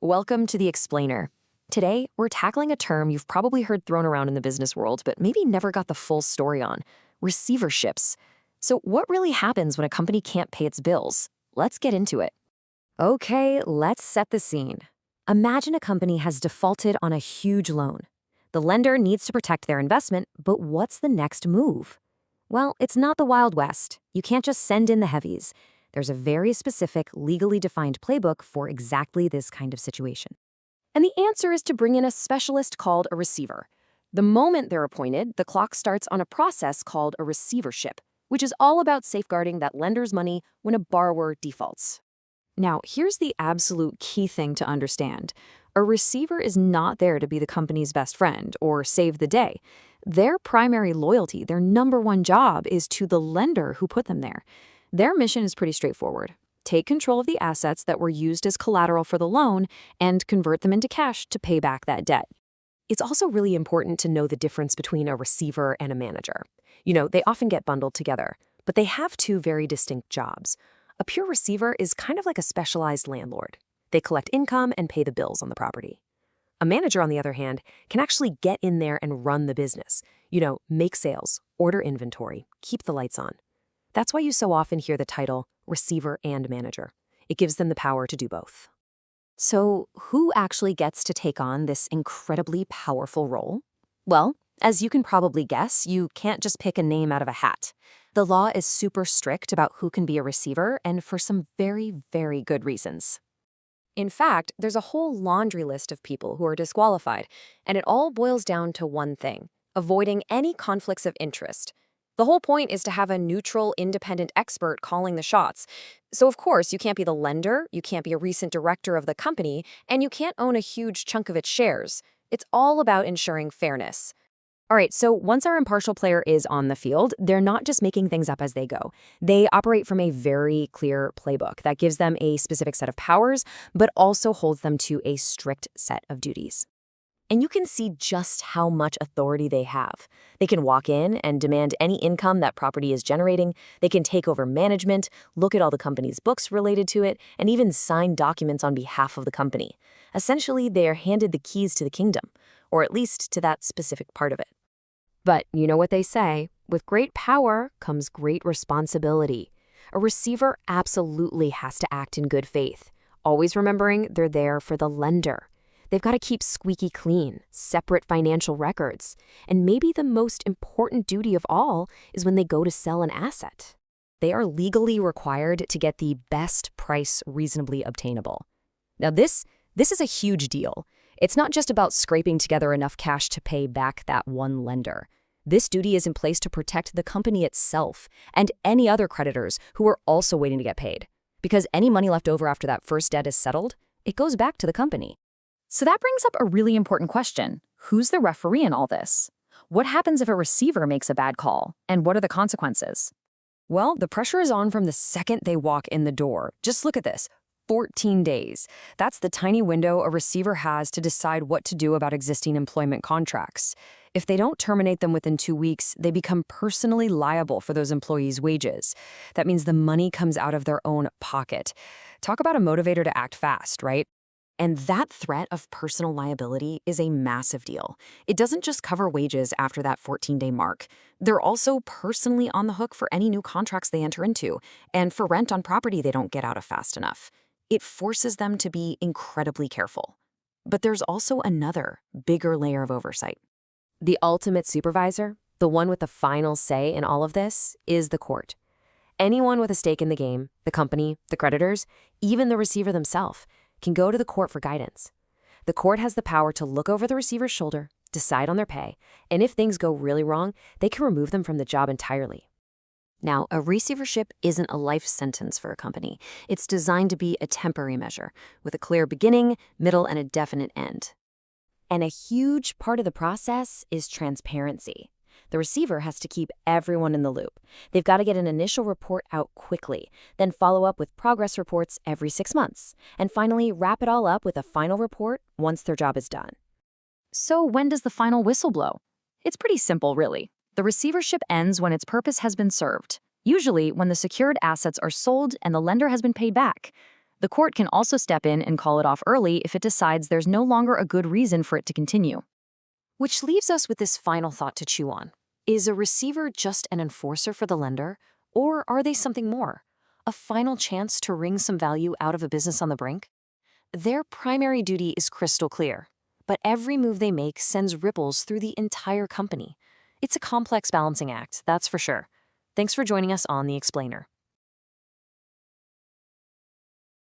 Welcome to The Explainer. Today, we're tackling a term you've probably heard thrown around in the business world, but maybe never got the full story on: receiverships. So, what really happens when a company can't pay its bills? Let's get into it. Okay, let's set the scene. Imagine a company has defaulted on a huge loan. The lender needs to protect their investment, but what's the next move? Well, it's not the Wild West. You can't just send in the heavies. There's a very specific, legally defined playbook for exactly this kind of situation. And the answer is to bring in a specialist called a receiver. The moment they're appointed, the clock starts on a process called a receivership, which is all about safeguarding that lender's money when a borrower defaults. Now, here's the absolute key thing to understand. A receiver is not there to be the company's best friend or save the day. Their primary loyalty, their number one job, is to the lender who put them there. Their mission is pretty straightforward. Take control of the assets that were used as collateral for the loan and convert them into cash to pay back that debt. It's also really important to know the difference between a receiver and a manager. They often get bundled together, but they have two very distinct jobs. A pure receiver is kind of like a specialized landlord. They collect income and pay the bills on the property. A manager, on the other hand, can actually get in there and run the business. Make sales, order inventory, keep the lights on. That's why you so often hear the title receiver and manager. It gives them the power to do both. So, who actually gets to take on this incredibly powerful role? Well, as you can probably guess, you can't just pick a name out of a hat. The law is super strict about who can be a receiver, and for some very, very good reasons. In fact, there's a whole laundry list of people who are disqualified, and it all boils down to one thing: avoiding any conflicts of interest. The whole point is to have a neutral, independent expert calling the shots. So, of course, you can't be the lender, you can't be a recent director of the company, and you can't own a huge chunk of its shares. It's all about ensuring fairness. All right, so once our impartial player is on the field, they're not just making things up as they go. They operate from a very clear playbook that gives them a specific set of powers, but also holds them to a strict set of duties. And you can see just how much authority they have. They can walk in and demand any income that property is generating. They can take over management, look at all the company's books related to it, and even sign documents on behalf of the company. Essentially, they are handed the keys to the kingdom, or at least to that specific part of it. But you know what they say, with great power comes great responsibility. A receiver absolutely has to act in good faith, always remembering they're there for the lender. They've got to keep squeaky clean, separate financial records, and maybe the most important duty of all is when they go to sell an asset. They are legally required to get the best price reasonably obtainable. Now this is a huge deal. It's not just about scraping together enough cash to pay back that one lender. This duty is in place to protect the company itself and any other creditors who are also waiting to get paid. Because any money left over after that first debt is settled, it goes back to the company. So that brings up a really important question. Who's the referee in all this? What happens if a receiver makes a bad call? And what are the consequences? Well, the pressure is on from the second they walk in the door. Just look at this. 14 days. That's the tiny window a receiver has to decide what to do about existing employment contracts. If they don't terminate them within 2 weeks, they become personally liable for those employees' wages. That means the money comes out of their own pocket. Talk about a motivator to act fast, right? And that threat of personal liability is a massive deal. It doesn't just cover wages after that 14-day mark. They're also personally on the hook for any new contracts they enter into, and for rent on property they don't get out of fast enough. It forces them to be incredibly careful. But there's also another, bigger layer of oversight. The ultimate supervisor, the one with the final say in all of this, is the court. Anyone with a stake in the game, the company, the creditors, even the receiver themselves, can go to the court for guidance. The court has the power to look over the receiver's shoulder, decide on their pay, and if things go really wrong, they can remove them from the job entirely. Now, a receivership isn't a life sentence for a company. It's designed to be a temporary measure, with a clear beginning, middle, and a definite end. And a huge part of the process is transparency. The receiver has to keep everyone in the loop. They've got to get an initial report out quickly, then follow up with progress reports every 6 months, and finally wrap it all up with a final report once their job is done. So when does the final whistle blow? It's pretty simple, really. The receivership ends when its purpose has been served, usually when the secured assets are sold and the lender has been paid back. The court can also step in and call it off early if it decides there's no longer a good reason for it to continue. Which leaves us with this final thought to chew on. Is a receiver just an enforcer for the lender, or are they something more? A final chance to wring some value out of a business on the brink? Their primary duty is crystal clear, but every move they make sends ripples through the entire company. It's a complex balancing act, that's for sure. Thanks for joining us on The Explainer.